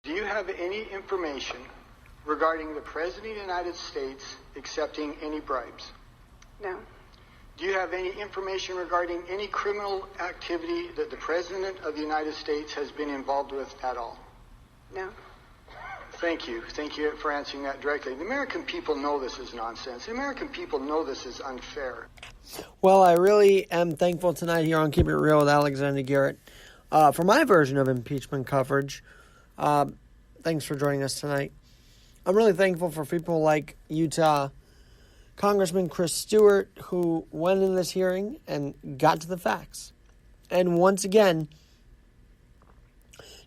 Do you have any information regarding the President of the United States accepting any bribes? No. Do you have any information regarding any criminal activity that the President of the United States has been involved with at all? No. Thank you. Thank you for answering that directly. The American people know this is nonsense. The American people know this is unfair. Well, I really am thankful tonight here on Keep It Real with Alexander Garrett for my version of impeachment coverage. Thanks for joining us tonight. I'm really thankful for people like Utah Congressman Chris Stewart, who went in this hearing and got to the facts. And once again,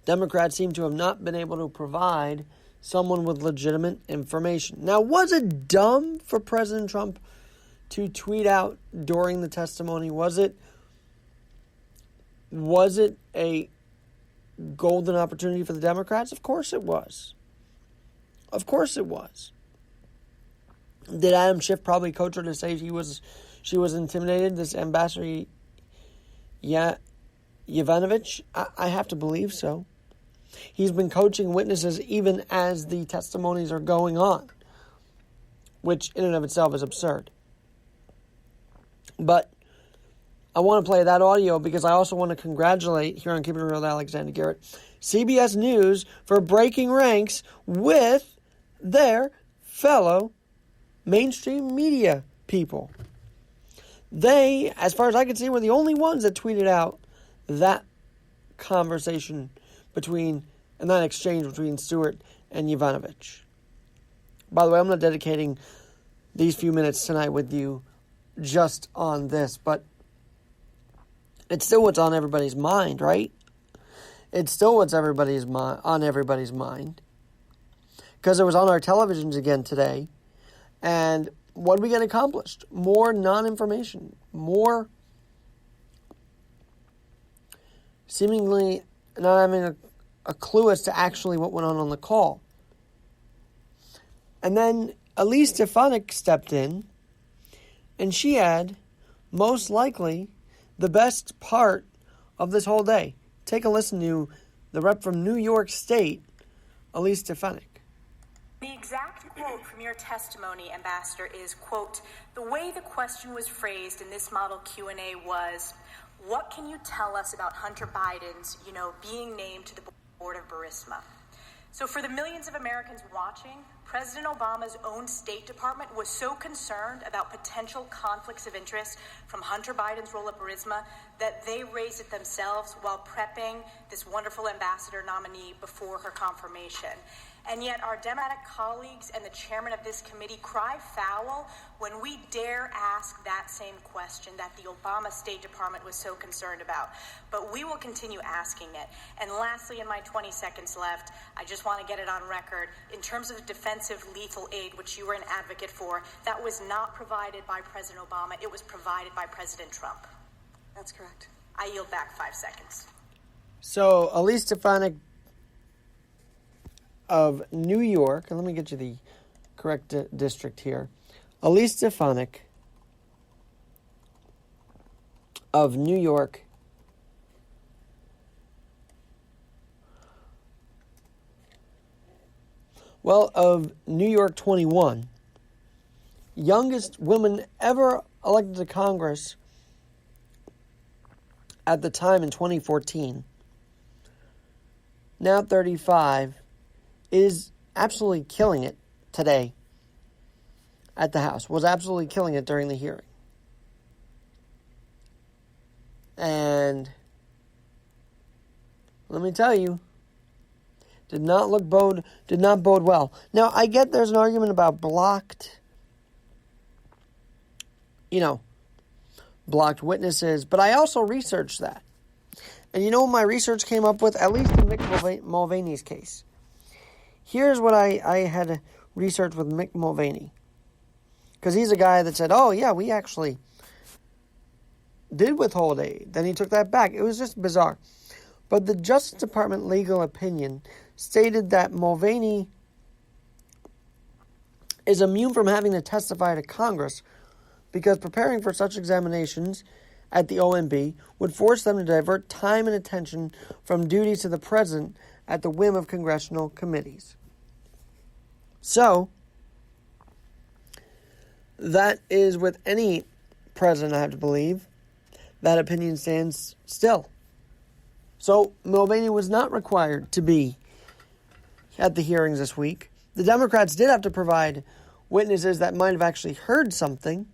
Democrats seem to have not been able to provide someone with legitimate information. Now, was it dumb for President Trump to tweet out during the testimony? Was it a golden opportunity for the Democrats? Of course it was. Of course it was. Did Adam Schiff probably coach her to say she was intimidated, this Ambassador Yovanovitch? I have to believe so. He's been coaching witnesses even as the testimonies are going on, which in and of itself is absurd. But I want to play that audio because I also want to congratulate, here on Keep It Real with Alexander Garrett, CBS News for breaking ranks with their fellow mainstream media people. They, as far as I can see, were the only ones that tweeted out that conversation and that exchange between Stewart and Yovanovitch. By the way, I'm not dedicating these few minutes tonight with you just on this, but it's still what's on everybody's mind, right? It's still what's on everybody's mind. Because it was on our televisions again today. And what did we get accomplished? More non-information. More seemingly not having a clue as to actually what went on the call. And then Elise Stefanik stepped in, and she had, most likely, the best part of this whole day. Take a listen to the rep from New York State, Elise Stefanik. The exact quote from your testimony, Ambassador, is, quote, "The way the question was phrased in this model Q&A was, what can you tell us about Hunter Biden's, being named to the board of Burisma?" So for the millions of Americans watching, President Obama's own State Department was so concerned about potential conflicts of interest from Hunter Biden's role at Burisma that they raised it themselves while prepping this wonderful ambassador nominee before her confirmation. And yet our Democratic colleagues and the chairman of this committee cry foul when we dare ask that same question that the Obama State Department was so concerned about. But we will continue asking it. And lastly, in my 20 seconds left, I just want to get it on record. In terms of defensive lethal aid, which you were an advocate for, that was not provided by President Obama. It was provided by President Trump. That's correct. I yield back 5 seconds. So, Elise Stefanik of New York, and let me get you the correct district here. Elise Stefanik of New York of New York 21, youngest woman ever elected to Congress at the time in 2014, now 35, is absolutely killing it today at the House, was absolutely killing it during the hearing. And let me tell you, did not bode well. Now, I get there's an argument about blocked witnesses, but I also researched that. And you know what my research came up with? At least in Mick Mulvaney's case. Here's what I had researched with Mick Mulvaney. Because he's a guy that said, oh, yeah, we actually did withhold aid. Then he took that back. It was just bizarre. But the Justice Department legal opinion stated that Mulvaney is immune from having to testify to Congress because preparing for such examinations at the OMB would force them to divert time and attention from duties to the president at the whim of congressional committees. So, that is with any president, I have to believe. That opinion stands still. So, Mulvaney was not required to be at the hearings this week. The Democrats did have to provide witnesses that might have actually heard something.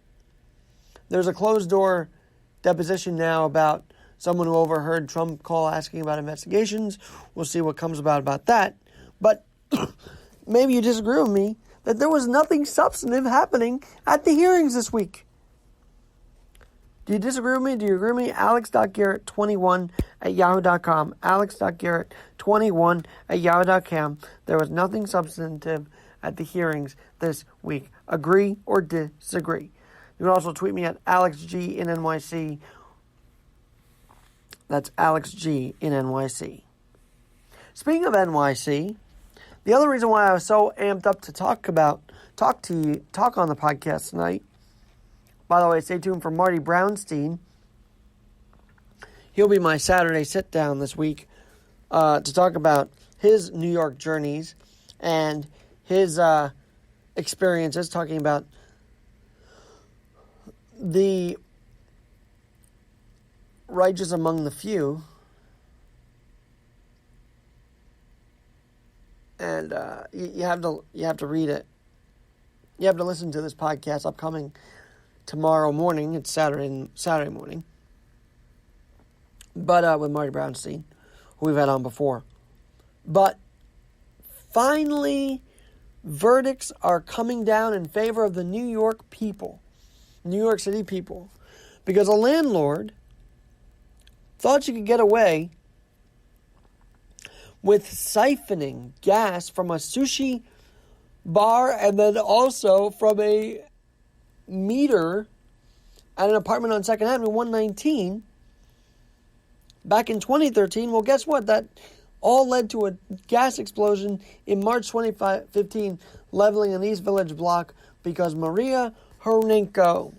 There's a closed-door deposition now about someone who overheard Trump call asking about investigations. We'll see what comes about that. But maybe you disagree with me that there was nothing substantive happening at the hearings this week. Do you disagree with me? Do you agree with me? Alex.garrett21@yahoo.com. Alex.garrett21@yahoo.com. There was nothing substantive at the hearings this week. Agree or disagree? You can also tweet me at AlexG in NYC. That's AlexG in NYC. Speaking of NYC, the other reason why I was so amped up to talk on the podcast tonight. By the way, stay tuned for Marty Brownstein. He'll be my Saturday sit-down this week to talk about his New York journeys and his experiences, talking about the righteous among the few. And you have to read it. You have to listen to this podcast upcoming tomorrow morning. It's Saturday morning. But with Marty Brownstein, who we've had on before. But finally, verdicts are coming down in favor of the New York City people. Because a landlord thought she could get away with siphoning gas from a sushi bar and then also from a meter at an apartment on 2nd Avenue, 119, back in 2013. Well, guess what? That all led to a gas explosion in March 2015, leveling an East Village block because Maria Horenko,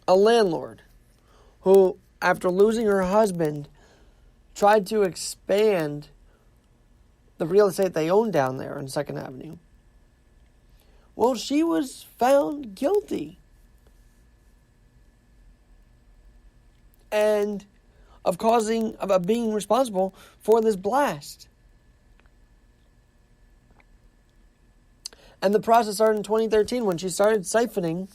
a landlord who, after losing her husband, tried to expand the real estate they owned down there on 2nd Avenue. Well, she was found guilty. And of being responsible for this blast. And the process started in 2013 when she started siphoning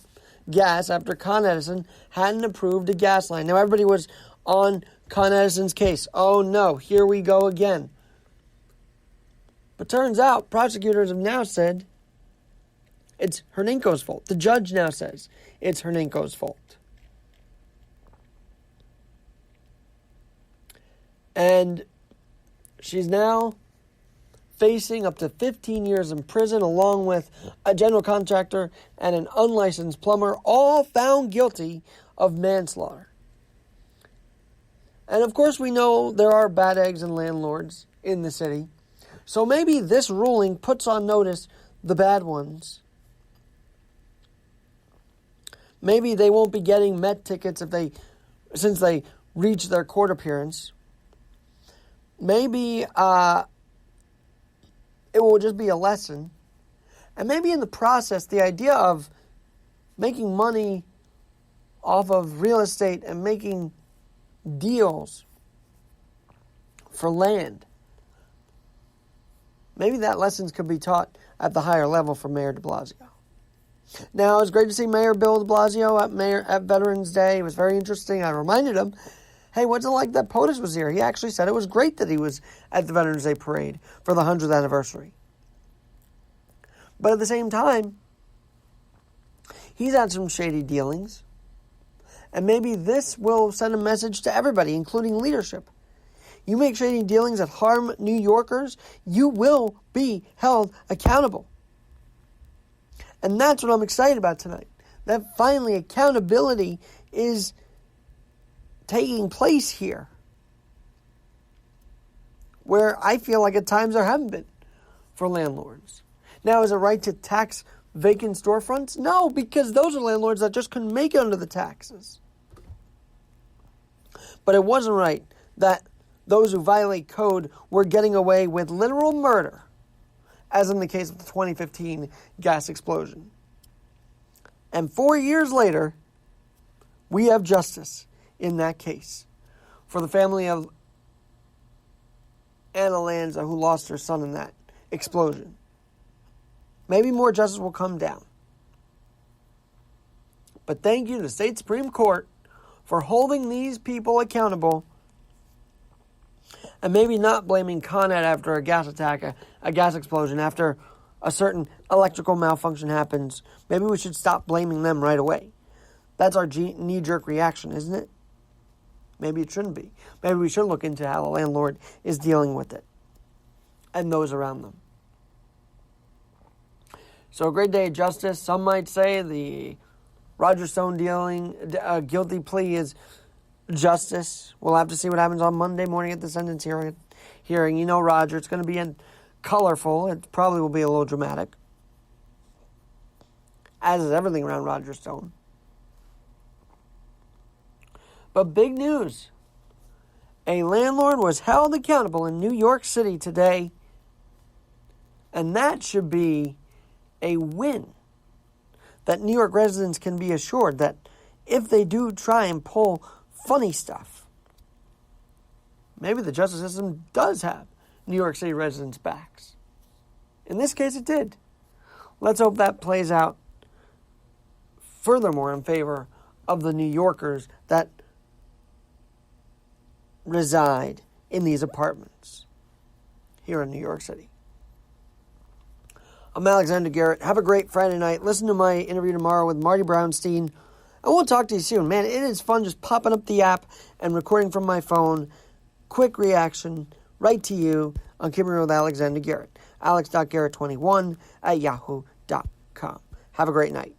gas after Con Edison hadn't approved a gas line. Now everybody was on Con Edison's case. Oh no, here we go again. But turns out prosecutors have now said it's Hernenko's fault. The judge now says it's Hernenko's fault. And she's now facing up to 15 years in prison, along with a general contractor and an unlicensed plumber, all found guilty of manslaughter. And of course we know there are bad eggs and landlords in the city. So maybe this ruling puts on notice the bad ones. Maybe they won't be getting Met tickets since they reach their court appearance. Maybe it will just be a lesson. And maybe in the process, the idea of making money off of real estate and making deals for land, maybe that lessons could be taught at the higher level for Mayor de Blasio. Now, it was great to see Mayor Bill de Blasio at Veterans Day. It was very interesting. I reminded him, hey, what's it like that POTUS was here? He actually said it was great that he was at the Veterans Day parade for the 100th anniversary. But at the same time, he's had some shady dealings. And maybe this will send a message to everybody, including leadership. You make shady dealings that harm New Yorkers, you will be held accountable. And that's what I'm excited about tonight. That finally accountability is taking place here. Where I feel like at times there haven't been for landlords. Now, is it right to tax vacant storefronts? No, because those are landlords that just couldn't make it under the taxes. But it wasn't right that those who violate code were getting away with literal murder, as in the case of the 2015 gas explosion. And 4 years later, we have justice in that case for the family of Anna Lanza, who lost her son in that explosion. Maybe more justice will come down. But thank you to the state Supreme Court for holding these people accountable and maybe not blaming Con Ed after a gas attack, a gas explosion, after a certain electrical malfunction happens. Maybe we should stop blaming them right away. That's our knee-jerk reaction, isn't it? Maybe it shouldn't be. Maybe we should look into how the landlord is dealing with it and those around them. So a great day of justice. Some might say the Roger Stone guilty plea is justice. We'll have to see what happens on Monday morning at the sentence hearing. You know, Roger, it's going to be colorful. It probably will be a little dramatic, as is everything around Roger Stone. But big news. A landlord was held accountable in New York City today, and that should be a win. That New York residents can be assured that if they do try and pull funny stuff, maybe the justice system does have New York City residents' backs. In this case, it did. Let's hope that plays out furthermore in favor of the New Yorkers that reside in these apartments here in New York City. I'm Alexander Garrett. Have a great Friday night. Listen to my interview tomorrow with Marty Brownstein. I won't talk to you soon. Man, it is fun just popping up the app and recording from my phone. Quick reaction right to you on Keeping It Real with Alexander Garrett. Alex.Garrett21 at yahoo.com. Have a great night.